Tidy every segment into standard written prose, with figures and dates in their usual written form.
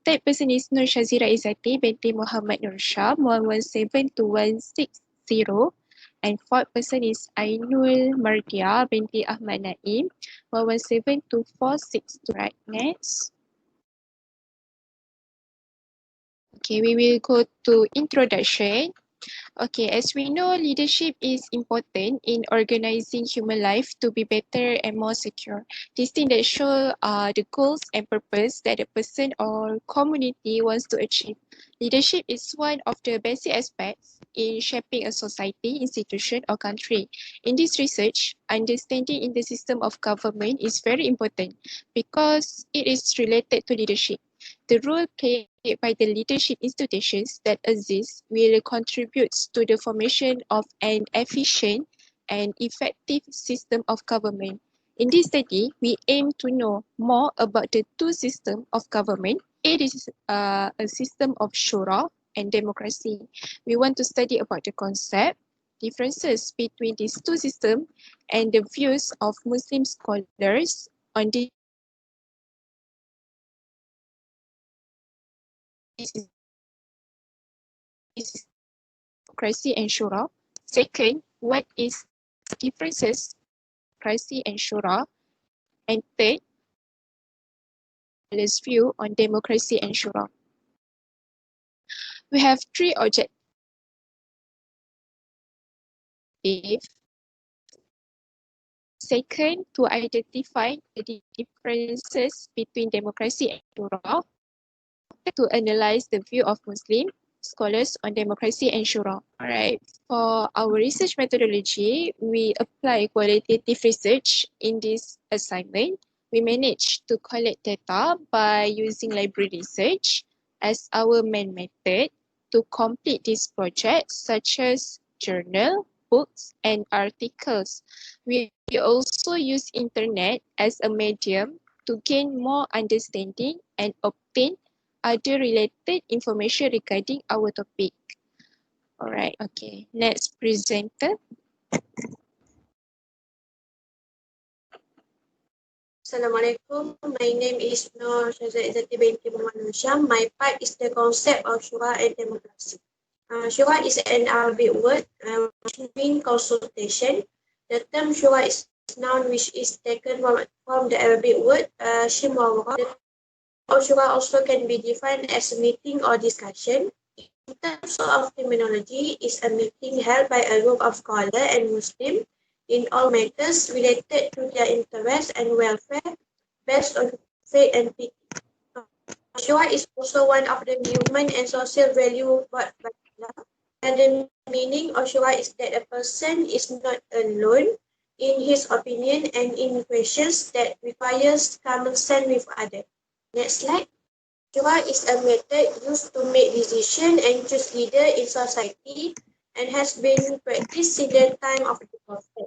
Third person is Nur SHAZHIRA IZZATI binti Muhammad Nur Shah 1172160. And fourth person is AINUL MARDHIYAH binti Ahmad Naim 1172462. Right, next. Okay, we will go to introduction. Okay, as we know, leadership is important in organizing human life to be better and more secure. These things that show the goals and purpose that a person or community wants to achieve. Leadership is one of the basic aspects in shaping a society, institution, or country. In this research, understanding in the system of government is very important because it is related to leadership. The role played by the leadership institutions that exist will contribute to the formation of an efficient and effective system of government. In this study, we aim to know more about the two systems of government. It is a system of shura and democracy. We want to study about the concept, differences between these two systems, and the views of Muslim scholars on this is democracy and shura. Second, what is differences democracy and shura? And third, let's view on democracy and shura. We have three objectives. Second, to identify the differences between democracy and shura. To analyze the view of Muslim scholars on democracy and shura. Alright, for our research methodology, we apply qualitative research in this assignment. We managed to collect data by using library research as our main method to complete this project, such as journal, books, and articles. We also use internet as a medium to gain more understanding and obtain other related information regarding our topic. Alright, okay. Next presenter. Assalamualaikum. My name is Nurul IZZATI binti Muhammad Nur. My part is the concept of shura and democracy. Shura is an Arabic word which means consultation. The term shura is noun which is taken from the Arabic word shimawara. The term shura also can be defined as a meeting or discussion. In terms of terminology, is a meeting held by a group of scholars and Muslims in all matters related to their interests and welfare based on faith and pity. Shura is also one of the human and social value brought by Islam. And the meaning of shura is that a person is not alone in his opinion and in questions that requires common sense with others. Next slide. Shura is a method used to make decisions and choose leaders in society and has been practiced since the time of the Prophet.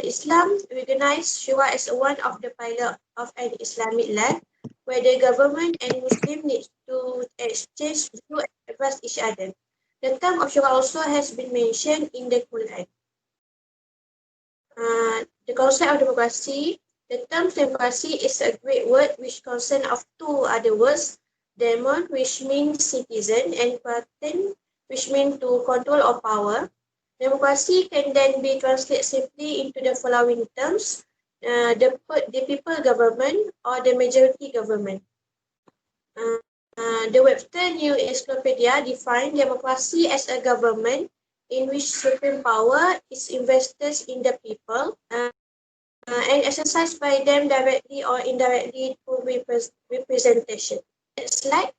Islam recognizes shura as one of the pillars of an Islamic life, where the government and Muslims need to exchange views and advise each other. The term of shura also has been mentioned in the Quran. The concept of democracy. The term democracy is a Greek word which consists of two other words, demon, which means citizen, and kraten, which means to control or power. Democracy can then be translated simply into the following terms, the people government or the majority government. The Webster New Encyclopedia defines democracy as a government in which supreme power is invested in the people and exercised by them directly or indirectly through representation. Next slide.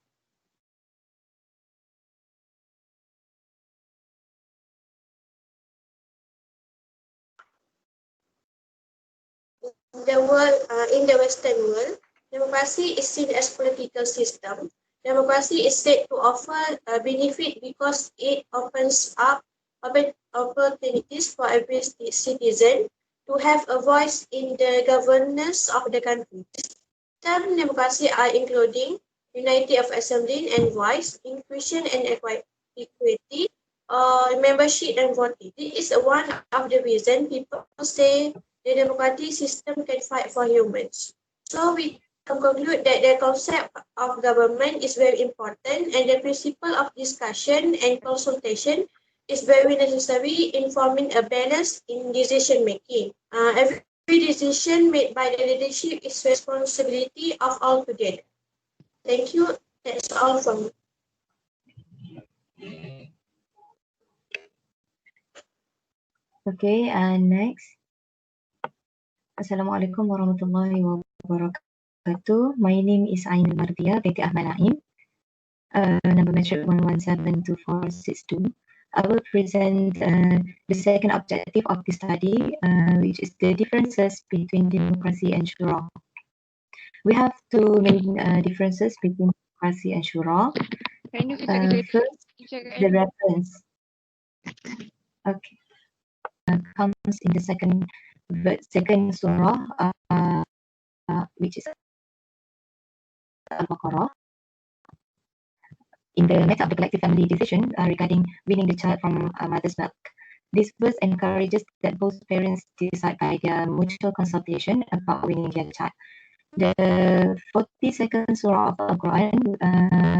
In the Western world, democracy is seen as political system. Democracy is said to offer a benefit because it opens up opportunities for every citizen to have a voice in the governance of the country. Term democracy are including unity of assembly and voice, inclusion and equity, membership and voting. This is one of the reasons people say the democratic system can fight for humans. So we conclude that the concept of government is very important and the principle of discussion and consultation is very necessary in forming a balance in decision making. Every decision made by the leadership is responsibility of all together. Thank you. That's all from me. Okay, and next. Assalamualaikum warahmatullahi wabarakatuh. My name is AINUL MARDHIYAH binti Ahmad Naim. Number metric 1172462. I will present the second objective of the study, which is the differences between democracy and shura. We have two main differences between democracy and shura. First, the reference. Okay. Comes in the second surah, which is Al-Baqarah, in the matter of the collective family decision regarding winning the child from a mother's milk. This verse encourages that both parents decide by their mutual consultation about winning their child. The 42nd surah of Al-Quran,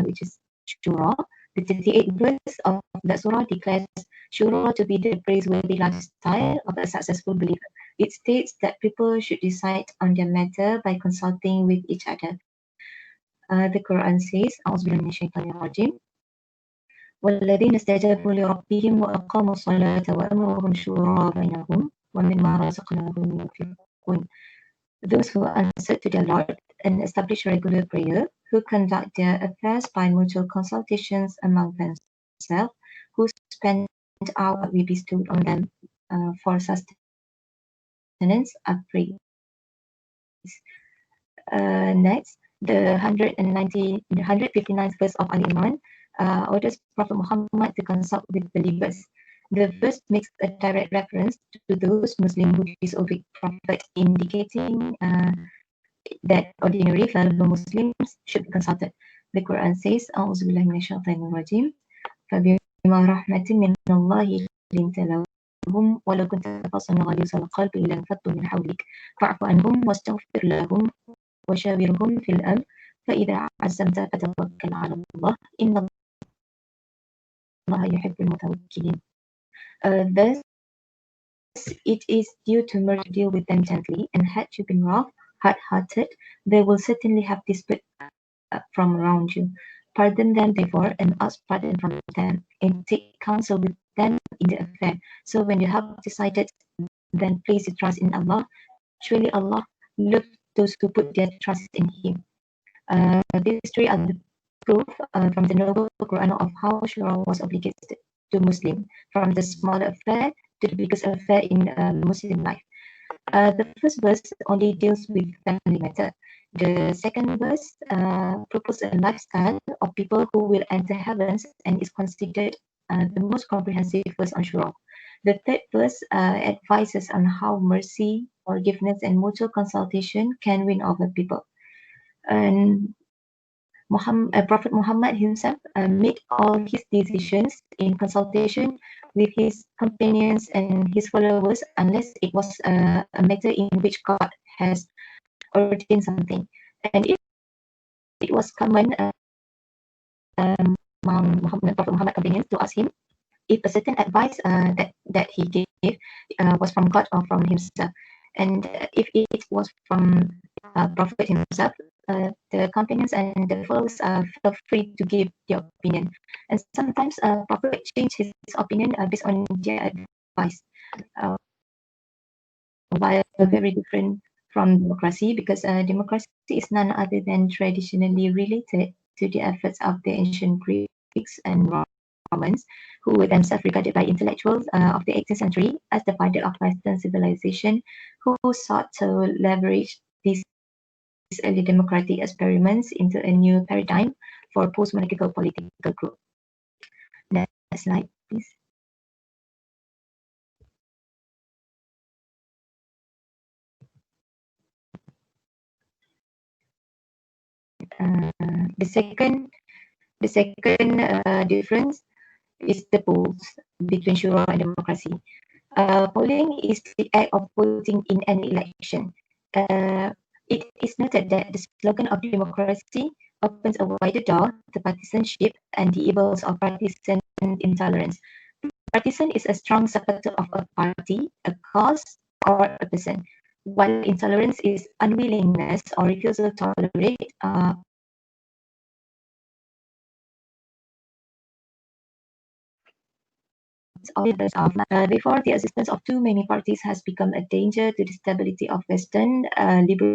which is Shura, the 38th verse of that surah declares Shura to be the praiseworthy lifestyle of a successful believer. It states that people should decide on their matter by consulting with each other. The Quran says, "A'udzubillahi minasyaitonirrajim. وَالَّذِينَ اسْتَجَابُوا لِرَبِّهِمْ وَأَقَامُوا الصَّلَاةَ وَأَمْرُهُمْ شُورَى بَيْنَهُمْ وَمِمَّا رَزَقْنَاهُمْ يُنْفِقُونَ." Those who answered to their Lord and established regular prayer, who conduct their affairs by mutual consultations among themselves, who spend out what we bestowed on them for sustenance, are praised. Next, the 159th verse of Ali Imran orders Prophet Muhammad to consult with believers. The verse makes a direct reference to those Muslims who disobeyed Prophet, indicating that ordinary fellow Muslims should be consulted. The Quran says, "A'udzubillahi minasyaitonirrajim. فَبِمَا رَحْمَةٍ مِّنَ اللَّهِ لِنْتَ لَهُمْ وَلَوْ كُنْتَ فَظًّا غَلِيظَ الْقَلْبِ لَانفَضُّوا مِنْ حَوْلِكَ فَاعْفُ عَنْهُمْ وَاسْتَغْفِرْ لَهُمْ وَشَاوِرْهُمْ فِي الْأَمْرِ فَإِذَا عَزَمْتَ فَتَوَكَّلْ عَلَى اللَّهِ إِنَّ اللَّهَ يُحِبُّ الْمُتَوَكِّلِينَ. Thus, it is due to mercy to deal with them gently, and had you been rough, hard-hearted, they will certainly have dispute from around you. Pardon them, therefore, and ask pardon from them, and take counsel with them in the affair. So when you have decided, then place your trust in Allah. Surely Allah loves those who put their trust in Him. These three are the proof from the noble Quran of how Shura was obligated to Muslim, from the smaller affair to the biggest affair in Muslim life. The first verse only deals with family matter. The second verse proposes a lifestyle of people who will enter heavens and is considered the most comprehensive verse on Shura. The third verse advises on how mercy, forgiveness, and mutual consultation can win over people. And Prophet Muhammad himself made all his decisions in consultation with his companions and his followers, unless it was a matter in which God has ordained something. And it was common among Prophet Muhammad companions to ask him if a certain advice that he gave was from God or from himself. And if it was from Prophet himself, the companions and the followers felt free to give their opinion. And sometimes Prophet changed his opinion based on their advice. While very different from democracy, because democracy is none other than traditionally related to the efforts of the ancient Greeks and Romans, who were themselves regarded by intellectuals of the 18th century as the father of Western civilization, who sought to leverage these early democratic experiments into a new paradigm for post-monarchical political group. Next slide, please. The second difference is the polls between Shura and democracy. Polling is the act of voting in an election. It is noted that the slogan of democracy opens a wider door to partisanship and the evils of partisan intolerance. Partisan is a strong supporter of a party, a cause, or a person, while intolerance is unwillingness or refusal to tolerate therefore, the existence of too many parties has become a danger to the stability of Western liberal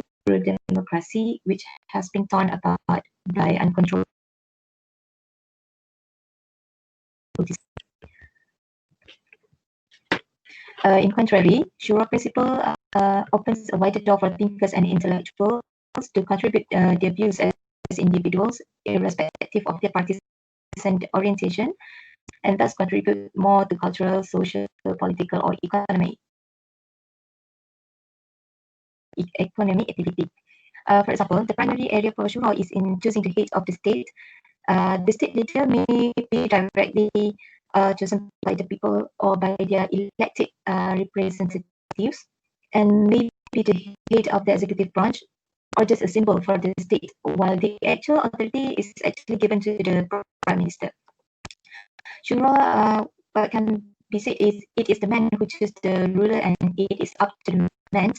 democracy, which has been torn apart by uncontrolled. In contrary, Shura principle opens a wider door for thinkers and intellectuals to contribute their views as individuals, irrespective of their partisan orientation, and thus contribute more to cultural, social, political, or economic activity. For example, the primary area for Shura is in choosing the head of the state. The state leader may be directly chosen by the people or by their elected representatives, and may be the head of the executive branch or just a symbol for the state, while the actual authority is actually given to the prime minister. Shura, what can be said is it is the man who chooses the ruler, and it is up to the man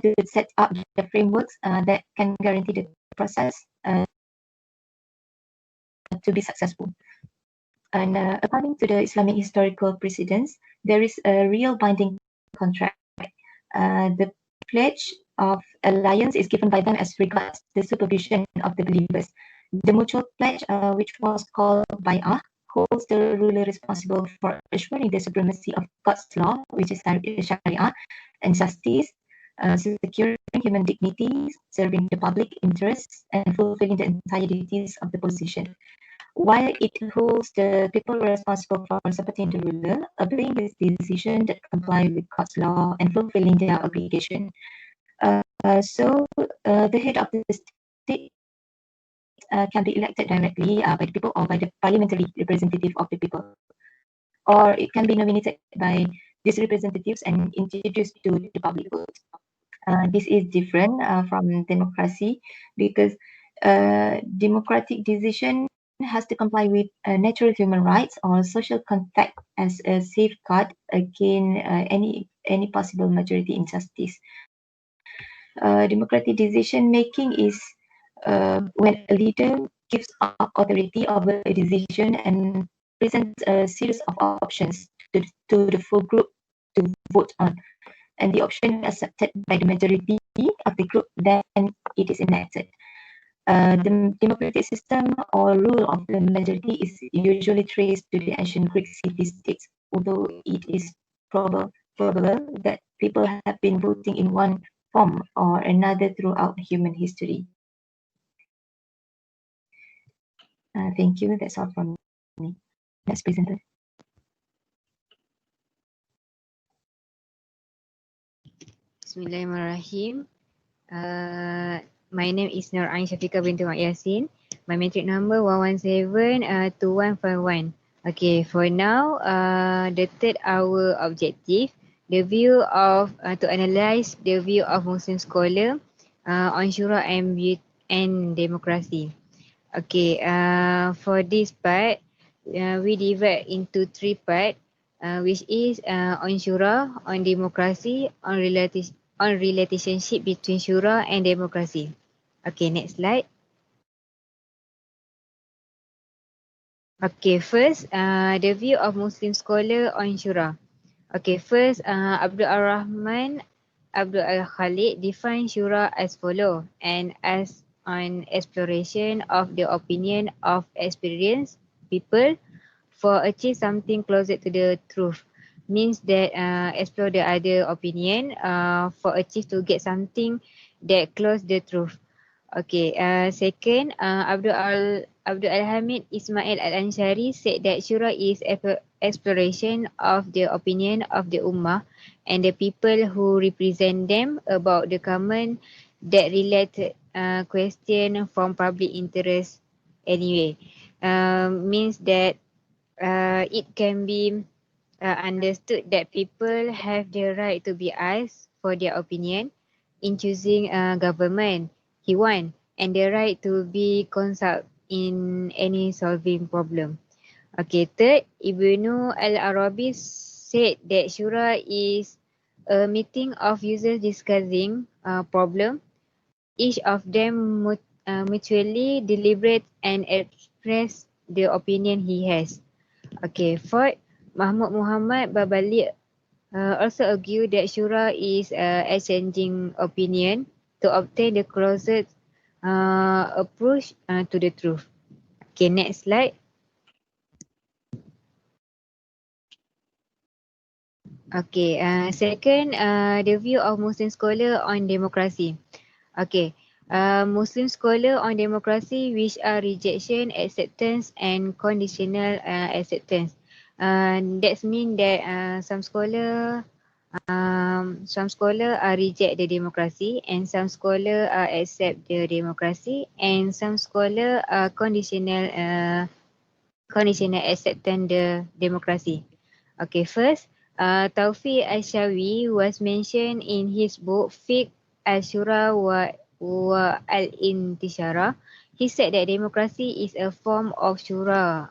to set up the frameworks that can guarantee the process to be successful. And according to the Islamic historical precedents, there is a real binding contract. The pledge of alliance is given by them as regards the supervision of the believers. The mutual pledge, which was called Bay'ah, holds the ruler responsible for assuring the supremacy of God's law, which is Sharia, and justice, securing human dignity, serving the public interests, and fulfilling the entire duties of the position. While it holds the people responsible for supporting the ruler, obeying his decision that comply with God's law, and fulfilling their obligation. So the head of the state can be elected directly by the people or by the parliamentary representative of the people, or it can be nominated by these representatives and introduced to the public vote. This is different from democracy because democratic decision has to comply with natural human rights or social contract as a safeguard against any possible majority injustice. Democratic decision making is when a leader gives up authority over a decision and presents a series of options to the full group to vote on, and the option accepted by the majority of the group, then it is enacted. The democratic system or rule of the majority is usually traced to the ancient Greek city-states, although it is probable that people have been voting in one form or another throughout human history. Thank you. That's all from me. Next presenter. Bismillahirrahmanirrahim. My name is Nurul Syafiqah binti Mak Yasin. My matric number 117-2151. Okay, for now, the third our objective, the view of to analyze the view of Muslim scholar on Shura and democracy. Okay, for this part, we divide into three parts, which is on Shura, on democracy, on relationship between Shura and democracy. Okay, next slide. Okay, first, the view of Muslim scholar on Shura. Okay, first, Abdul Ar-Rahman Abdul Al-Khalid define Shura as follow, and as an exploration of the opinion of experienced people for achieve something closer to the truth. Means that explore the other opinion for achieve to get something that close the truth. Okay, second, Abdul Al-Hamid Ismail Al-Ansari said that Shura is exploration of the opinion of the Ummah and the people who represent them about the common that related question from public interest anyway. Means that it can be understood that people have the right to be asked for their opinion, in choosing a government he want, and the right to be consult in any solving problem. Okay, third, Ibnu al-Arabi said that Shura is a meeting of users discussing problem. Each of them mutually deliberate and express the opinion he has. Okay, fourth, Mahmud Muhammad Babali also argued that Shura is exchanging opinion to obtain the closest approach to the truth. Okay, next slide. Okay, second, the view of Muslim scholar on democracy. Okay, Muslim scholar on democracy which are rejection, acceptance and conditional acceptance. That mean that some scholar reject the democracy and some scholar accept the democracy and some scholar conditional acceptance the democracy. Okay, first, Taufiq Ashawi was mentioned in his book Fiqh Ashura wa al-Intishara. He said that democracy is a form of shura,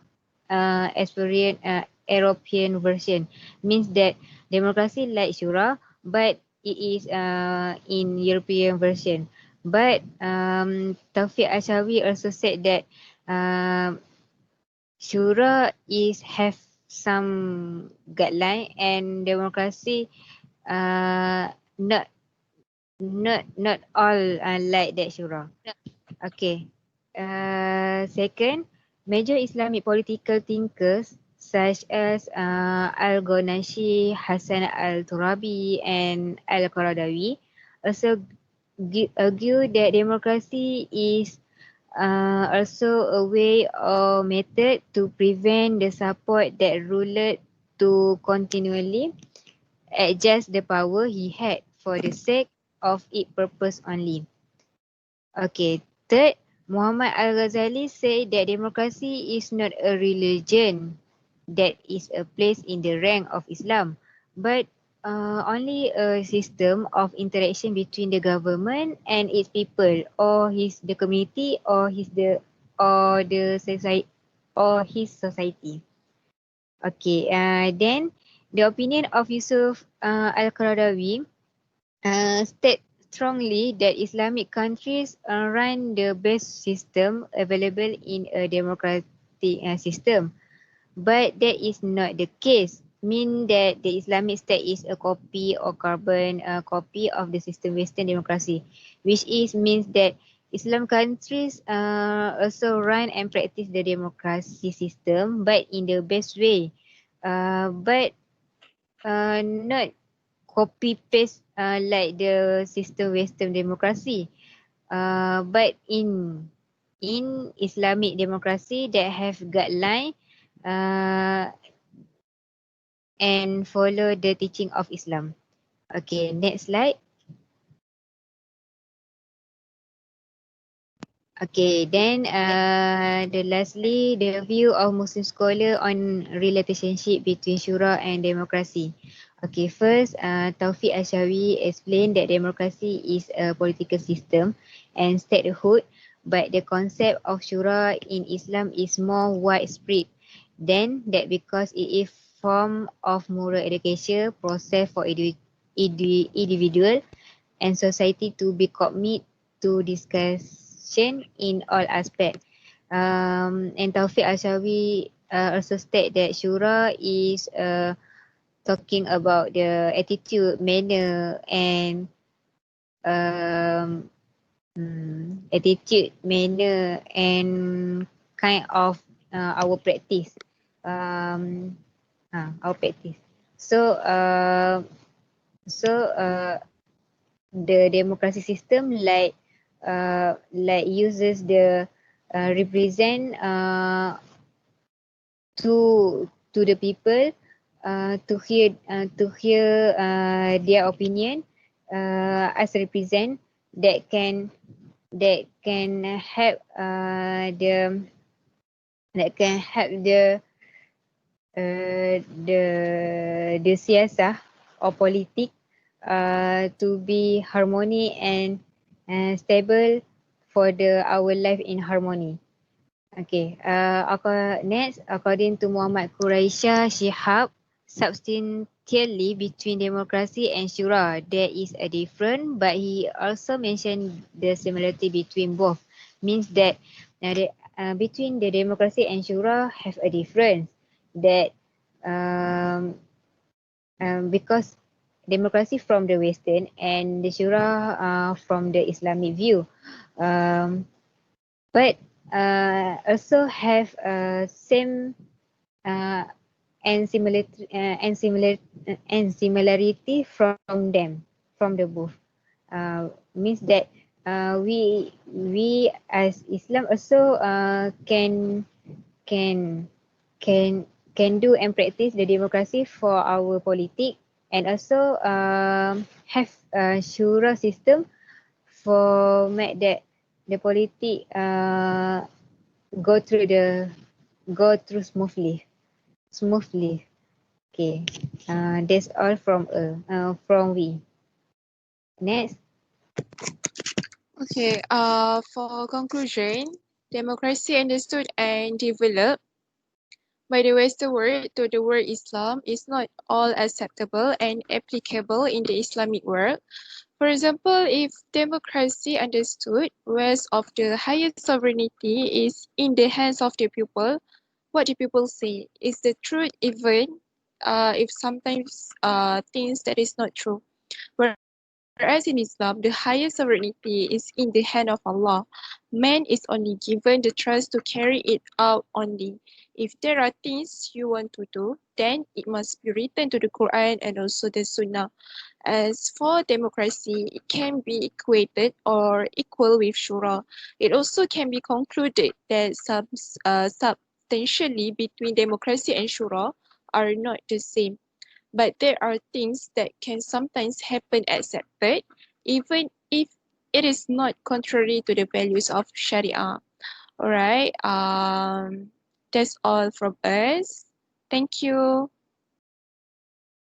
European version. Means that democracy like shura, but it is in European version. But Taufiq Ashawi also said that Shura is have some guideline and democracy not not all like that Shura. Okay. Second, major Islamic political thinkers such as Al-Ghonashi, Hassan al-Turabi and Al-Qaradawi also argue that democracy is also a way or method to prevent the support that ruler to continually adjust the power he had for the sake of its purpose only. Okay, third, Muhammad Al-Ghazali said that democracy is not a religion that is a place in the rank of Islam, but only a system of interaction between the government and its people, or the community, or the society, or his society. Okay, then the opinion of Yusuf Al-Qaradawi state strongly that Islamic countries run the best system available in a democratic system. But that is not the case. Mean that the Islamic State is a copy or carbon copy of the system Western democracy, which means that Islam countries also run and practice the democracy system, but in the best way. But not copy paste like the system Western democracy. But in Islamic democracy that have guideline and follow the teaching of Islam. Okay, next slide. Okay, then lastly, the view of Muslim scholar on relationship between shura and democracy. Okay, first, Taufiq Ashawi explained that democracy is a political system and statehood, but the concept of shura in Islam is more widespread than that because it is form of moral education process for individual and society to be committed to discussion in all aspects. And Taufiq Ashawi also state that shura is talking about the attitude, manner and um, attitude, manner and kind of our practice. Our practice. So, the democracy system like uses the represent to the people to hear their opinion as represent that can help the siasah or politik to be harmony and stable for our life in harmony. Okay, next, according to Muhammad Quraisha Shihab, substantially between democracy and shura, there is a difference, but he also mentioned the similarity between both. Means that between the democracy and shura have a difference. That because democracy from the Western and the shura from the Islamic view. Um, but also have same uh, and similarity from them, from the both. Means that we as Islam also can can can do and practice the democracy for our politic, and also have a shura system for make that the politic go through smoothly. Okay, that's all from we. Next. Okay, for conclusion, democracy understood and developed by the Western world to the world Islam is not all acceptable and applicable in the Islamic world. For example, if democracy understood whereas of the highest sovereignty is in the hands of the people, what the people say is the truth even if sometimes things that is not true. Whereas in Islam, the highest sovereignty is in the hand of Allah. Man is only given the trust to carry it out only. If there are things you want to do, then it must be written to the Quran and also the Sunnah. As for democracy, it can be equated or equal with shura. It also can be concluded that substantially between democracy and shura are not the same. But there are things that can sometimes happen accepted, even if it is not contrary to the values of Sharia. Alright, that's all from us. Thank you.